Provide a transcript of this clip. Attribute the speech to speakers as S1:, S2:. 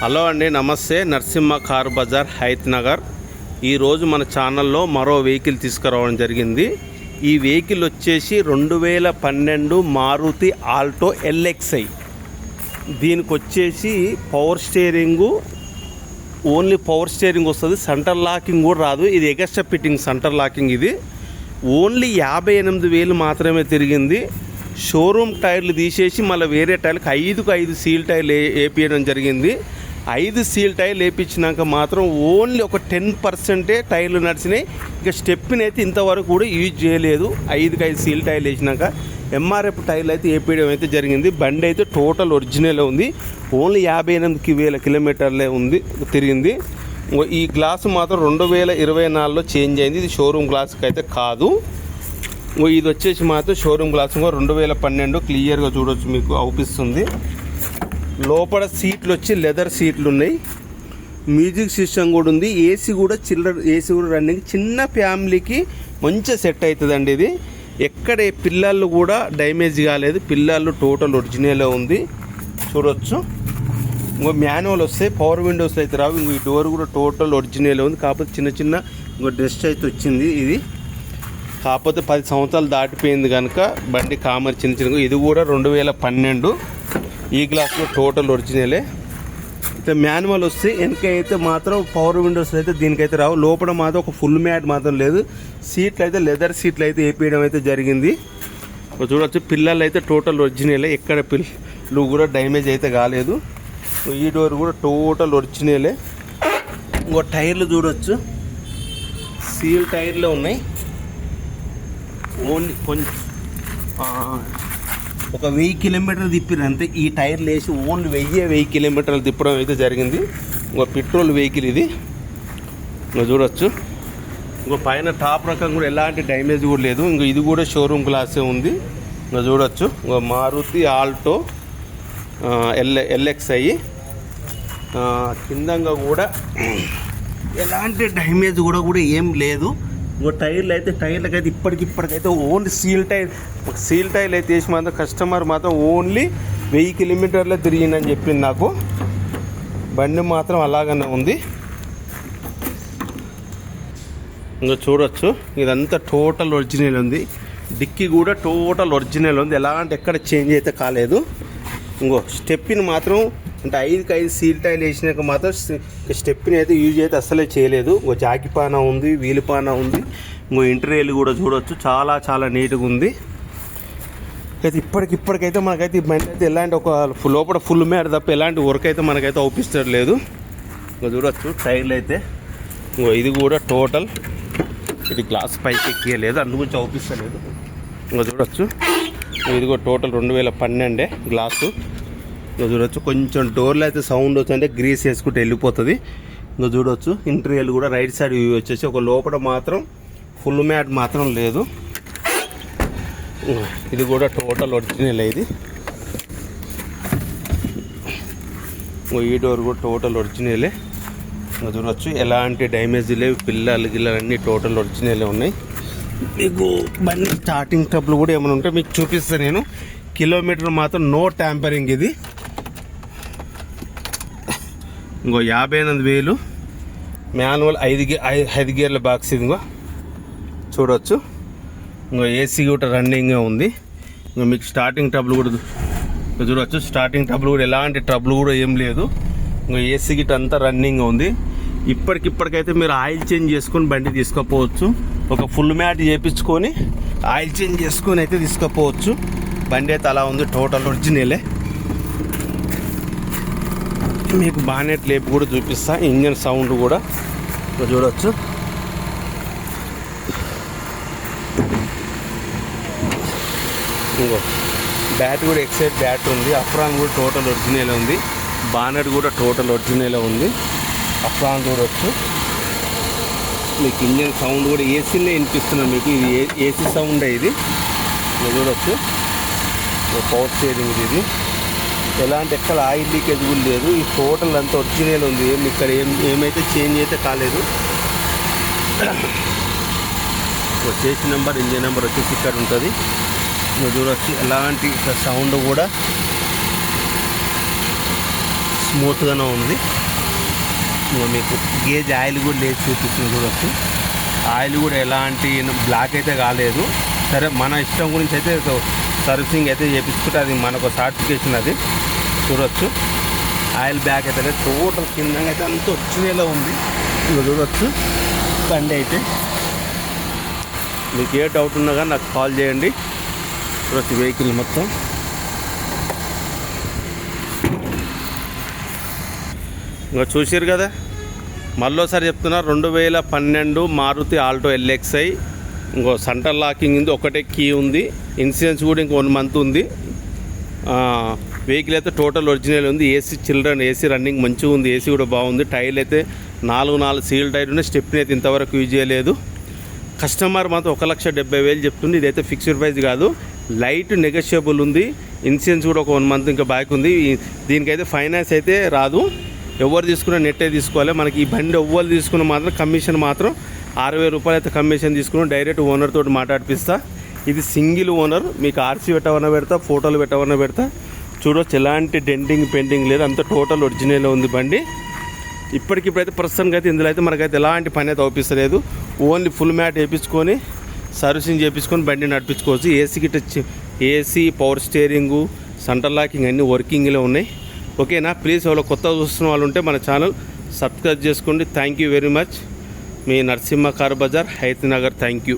S1: Hello అండి, నమస్తే. Narasimha car bazaar, Hayath Nagar. ఈరోజు మన ఛానల్లో మరో వెహికల్ తీసుకురావడం జరిగింది. ఈ వెహికల్ వచ్చేసి 2012 మారుతి ఆల్టో LXi. దీనికి వచ్చేసి power steering, only power steering వస్తుంది. సెంటర్ లాకింగ్ కూడా రాదు. ఇది ఎగస్ట్రా ఫిట్టింగ్ సెంటర్ లాకింగ్. ఇది ఓన్లీ 58,000 మాత్రమే తిరిగింది. షోరూమ్ టైర్లు తీసేసి మళ్ళీ వేరే టైర్లకు 5 సీల్ టైర్లు వేపించడం జరిగింది. 5 సీల్ టైర్లు వేయించినాక మాత్రం ఓన్లీ ఒక 10% టైర్లు నడిచినాయి. ఇక స్టెప్ని అయితే ఇంతవరకు కూడా యూజ్ చేయలేదు. 5 సీల్ టైర్లు వేసినాక MRF టైర్లు అయితే వేపించడం అయితే జరిగింది. బండి అయితే టోటల్ ఒరిజినల్ ఉంది. ఓన్లీ 58,000 కిలోమీటర్లే ఉంది తిరిగింది. ఈ గ్లాసు మాత్రం 2024లో చేంజ్ అయింది. ఇది షోరూమ్ గ్లాస్కి అయితే కాదు. ఇది వచ్చేసి మాత్రం షోరూమ్ గ్లాస్ 2012 క్లియర్గా చూడవచ్చు, మీకు అవుపిస్తుంది. లోపల సీట్లు వచ్చి లెదర్ సీట్లు ఉన్నాయి. మ్యూజిక్ సిస్టమ్ కూడా ఉంది. ఏసీ కూడా ఏసీ కూడా రన్నింగ్. చిన్న ఫ్యామిలీకి మంచిగా సెట్ అవుతుందండి. ఇది ఎక్కడ పిల్లలు కూడా డ్యామేజ్ కాలేదు. పిల్లలు టోటల్ ఒరిజినల్ ఉంది, చూడవచ్చు. ఇంకో మాన్యువల్ వస్తాయి, పవర్ విండోస్ అయితే రావు. ఇంకో ఈ డోర్ కూడా టోటల్ ఒరిజినల్ ఉంది. కాకపోతే చిన్న ఇంకో డస్ట్ అయితే వచ్చింది. ఇది కాకపోతే 10 సంవత్సరాలు దాటిపోయింది కనుక బండి కామర్ చిన్న. ఇది కూడా 2012. ఈ గ్లాస్లో టోటల్ ఒరిజినలే. అయితే మాన్యువల్ వస్తే వెనక అయితే మాత్రం పవర్ విండోస్ అయితే దీనికైతే రావు. లోపల మాత్రం ఒక ఫుల్ మ్యాట్ మాత్రం లేదు. సీట్లు అయితే లెదర్ సీట్లు అయితే వేపించడం అయితే జరిగింది. చూడవచ్చు, పిల్లలు అయితే టోటల్ ఒరిజినలే. ఎక్కడ పిల్లలు కూడా డ్యామేజ్ అయితే కాలేదు. ఈ డోర్ కూడా టోటల్ ఒరిజినలే. ఇంకో టైర్లు చూడవచ్చు, సీల్ టైర్లే ఉన్నాయి. ఓన్లీ కొంచెం ఒక 1000 కిలోమీటర్లు తిప్పారు అంతే. ఈ టైర్లు వేసి ఓన్లీ 1000 కిలోమీటర్లు తిప్పడం అయితే జరిగింది. ఇంకో పెట్రోల్ వెహికల్ ఇది, ఇంకా చూడవచ్చు. ఇంకో పైన టాప్ రకం కూడా ఎలాంటి డ్యామేజ్ కూడా లేదు. ఇంకో ఇది కూడా షోరూమ్ గ్లాసే ఉంది. ఇంకా చూడవచ్చు, ఇంకో మారుతి ఆల్టో LXi. కిందంగా కూడా ఎలాంటి డ్యామేజ్ కూడా ఏం లేదు. ఇంకో టైర్లకైతే ఇప్పటికైతే ఓన్లీ సీల్ టైర్లు అయితే వేసి మాత్రం కస్టమర్ మాత్రం ఓన్లీ 1000 కిలోమీటర్లే తిరిగిందని చెప్పింది నాకు. బండి మాత్రం అలాగనే ఉంది. ఇంకా చూడవచ్చు, ఇదంతా టోటల్ ఒరిజినల్ ఉంది. డిక్కీ కూడా టోటల్ ఒరిజినల్ ఉంది. ఎలాంటి ఎక్కడ చేంజ్ అయితే కాలేదు. ఇంకో స్టెప్ని మాత్రం అంటే 5 సీల్ టైర్లు వేసినాక మాత్రం స్టెప్ని అయితే యూజ్ అయితే అస్సలే చేయలేదు. ఇంకో జాకిపాన ఉంది, వీలుపాన ఉంది. ఇంకో ఇంటీరియర్ కూడా చూడవచ్చు, చాలా నీట్గా ఉంది. అయితే ఇప్పటికైతే మనకైతే ఈ బండి అయితే ఎలాంటి ఒక లోపల ఫుల్ మ్యాట్ తప్ప ఎలాంటి వర్క్ అయితే మనకైతే అవుపిస్తలేదు. ఇంకో చూడవచ్చు, టైర్లు అయితే ఇంకో ఇది కూడా టోటల్ ఇది గ్లాస్ పైకి ఎక్కియలేదు, అందుగురించి అవుపిస్తలేదు. ఇంకో చూడవచ్చు, ఇది కూడా టోటల్ 2012 గ్లాసు. ఇంకా చూడవచ్చు, కొంచెం డోర్లో అయితే సౌండ్ వచ్చంటే గ్రీస్ వేసుకుంటే వెళ్ళిపోతుంది. ఇంకా చూడవచ్చు, ఇంటీరియర్ కూడా రైట్ సైడ్ వ్యూ వచ్చేసి ఒక లోపల మాత్రం ఫుల్ మ్యాట్ మాత్రం లేదు. ఇది కూడా టోటల్ ఒరిజినల్. ఇది ఈ డోర్ కూడా టోటల్ ఒరిజినలే. ఇంకా చూడవచ్చు, ఎలాంటి డ్యామేజ్ లేవు. పిల్లలు అన్నీ టోటల్ ఒరిజినలే ఉన్నాయి. మీకు బండి స్టార్టింగ్ ట్రబుల్ కూడా ఏమైనా ఉంటే మీకు చూపిస్తాను నేను. కిలోమీటర్ మాత్రం నో ట్యాంపరింగ్. ఇది ఇంకో 58,000 మాన్యువల్ 5 గేర్ల బాక్స్. ఇదిగో చూడవచ్చు. ఇంకో ఏసీ కూడా రన్నింగ్గా ఉంది. ఇంకో మీకు స్టార్టింగ్ ట్రబుల్ కూడా చూడవచ్చు. స్టార్టింగ్ ట్రబుల్ కూడా ఎలాంటి ట్రబుల్ కూడా ఏం లేదు. ఇంకో ఏసీ గిట్ అంతా రన్నింగ్గా ఉంది. ఇప్పటికైతే మీరు ఆయిల్ చేంజ్ చేసుకొని బండి తీసుకోపోవచ్చు. ఒక ఫుల్ మ్యాట్ చేయించుకొని ఆయిల్ చేంజ్ చేసుకొని అయితే తీసుకోపోవచ్చు. బండి అయితే అలా ఉంది, టోటల్ ఒరిజినలే. మీకు బానెట్ లేపు కూడా చూపిస్తా. ఇంజన్ సౌండ్ కూడా చూడవచ్చు. ఇంకో బ్యాటరీ కూడా ఎక్సైడ్ బ్యాటరీ ఉంది. అఫ్రాన్ కూడా టోటల్ ఒరిజినల్ ఉంది. బానెట్ కూడా టోటల్ ఒరిజినల్ ఉంది. అఫ్రాన్ చూడవచ్చు. మీకు ఇంజన్ సౌండ్ కూడా ఏసీనే వినిపిస్తున్నాను మీకు. ఇది ఏసీ సౌండ్. ఇది చూడవచ్చు, పవర్ స్టీరింగ్. ఇది ఎలాంటి ఎక్కడ ఆయిల్ లీకేజ్ కూడా లేదు. ఈ టోటల్ అంతా ఒరిజినల్ ఉంది. ఇక్కడ ఏమైతే చేంజ్ అయితే కాలేదు. చేసిన నెంబర్, ఇంజిన్ నెంబర్ వచ్చేసి ఇక్కడ ఉంటుంది. చూడవచ్చు, ఎలాంటి సౌండ్ కూడా స్మూత్గానే ఉంది. మీకు గేజ్ ఆయిల్ కూడా లేచి చూపిస్తుంది చూడొచ్చు. ఆయిల్ కూడా ఎలాంటి బ్లాక్ అయితే కాలేదు. సరే మన ఇష్టం గురించి అయితే సర్వీసింగ్ అయితే చేయించుకుంటే అది మనకు సర్టిఫికేషన్ అది చూడొచ్చు. ఆయిల్ బ్యాగ్ అయితే టోటల్ కింద అయితే అంత వచ్చేలా ఉంది. ఇక చూడొచ్చు బండి అయితే. మీకు ఏ డౌట్ ఉన్నా కానీ నాకు కాల్ చేయండి. చూడొచ్చు వెహికల్ మొత్తం. ఇంకా చూసారు కదా, మళ్ళీసారి చెప్తున్నా 2012 మారుతి ఆల్టో LXi. ఇంకో సెంటర్ లాకింగ్ ఉంది, ఒకటే కీ ఉంది. ఇన్సూరెన్స్ కూడా ఇంకో 1 month ఉంది. వెహికల్ అయితే టోటల్ ఒరిజినల్ ఉంది. ఏసీ చిల్డ్రన్, ఏసీ రన్నింగ్ మంచిగా ఉంది. ఏసీ కూడా బాగుంది. టైర్లు అయితే 4 సీల్ టైర్ ఉన్నాయి. స్టెప్ని అయితే ఇంతవరకు యూజ్ చేయలేదు. కస్టమర్ మాత్రం 1,70,000 చెప్తుంది. ఇదైతే ఫిక్స్డ్ ప్రైస్ కాదు, లైట్ నెగోషియబుల్ ఉంది. ఇన్సూరెన్స్ కూడా ఒక 1 month ఇంకా బ్యాక్ ఉంది. దీనికైతే ఫైనాన్స్ అయితే రాదు. ఎవరు తీసుకున్నా నెట్టే తీసుకోవాలి. మనకి ఈ బండి ఎవ్వరు తీసుకున్న మాత్రం కమిషన్ మాత్రం 60,000 రూపాయలు అయితే కమిషన్ తీసుకుని డైరెక్ట్ ఓనర్ తోటి మాట్లాడిపిస్తా. ఇది సింగిల్ ఓనర్. మీకు ఆర్సీ పెట్టవన్నా పెడతా, ఫోటోలు పెట్టవన్నా పెడతా. చూడవచ్చు ఎలాంటి డెంటింగ్ పెయింటింగ్ లేదు, అంత టోటల్ ఒరిజినల్ ఉంది బండి. ఇప్పటికిప్పుడైతే ప్రస్తుతానికి అయితే ఇందులో అయితే మనకైతే ఎలాంటి పని అయితే అవుపిస్తలేదు. ఓన్లీ ఫుల్ మ్యాట్ వేయించుకొని సర్వీసింగ్ చేయించుకొని బండి నడిపించుకోవచ్చు. ఏసీ గిట్ట, AC, power steering, centre locking అన్నీ వర్కింగ్లో ఉన్నాయి. ఓకేనా? ప్లీజ్ ఎవరో కొత్త చూస్తున్న వాళ్ళు ఉంటే మన ఛానల్ సబ్స్క్రైబ్ చేసుకోండి. Thank you very much. మీ Narasimha car bazaar, Hayath Nagar. Thank you.